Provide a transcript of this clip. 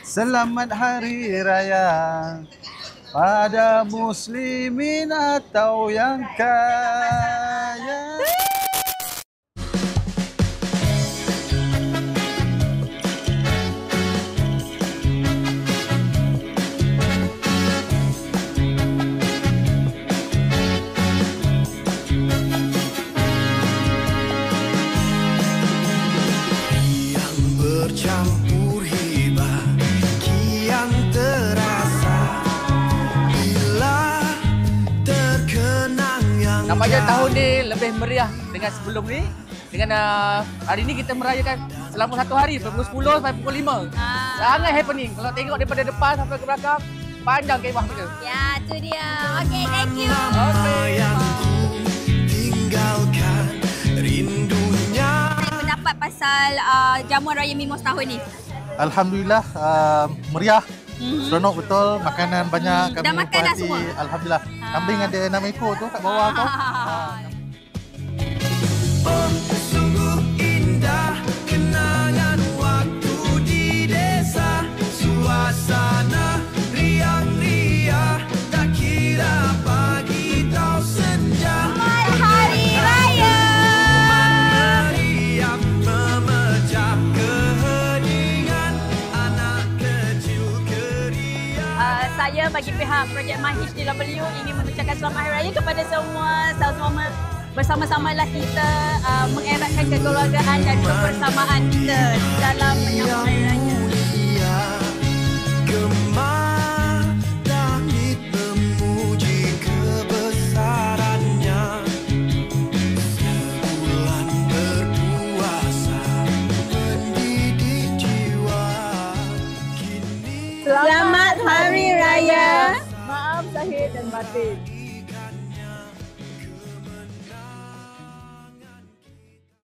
Selamat Hari Raya pada muslimin atau yang kaya. Yang bercampur hibah kian terasa bila terkenang yang Nampaknya tahun ni lebih meriah dengan sebelum ni. Dengan hari ni kita merayakan selama satu hari, pukul 10 sampai pukul 5. Sangat happening. Kalau tengok daripada depan sampai ke belakang, panjang kemah kita. Ya, tu dia. Okay, thank you. yang ku tinggalkan rindunya. Pendapat pasal jamuan raya Mimos tahun ni? Alhamdulillah meriah. Seronok betul, makanan banyak kami Dah makan dah puas hati. semua? Alhamdulillah. Kambing ada 6 ekor tu kat bawah tu. Oh, sungguh indah kenangan waktu di desa, suasana riang-riang, tak kira pagi atau senja. Selamat Hari Raya. Meriam memecah keheningan anak kecil ceria. Saya bagi pihak Projek My HDW ingin mengucapkan selamat Hari Raya kepada semua. Sama-sama bersama-samalah kita mengeratkan kekeluargaan dan kebersamaan kita dalam menyambut Hari Raya. Mulia, gemar langit memuji kebesarannya. Sebulan berpuasa mendidik jiwa. Kini Selamat Hari Raya. Maaf zahir dan batin.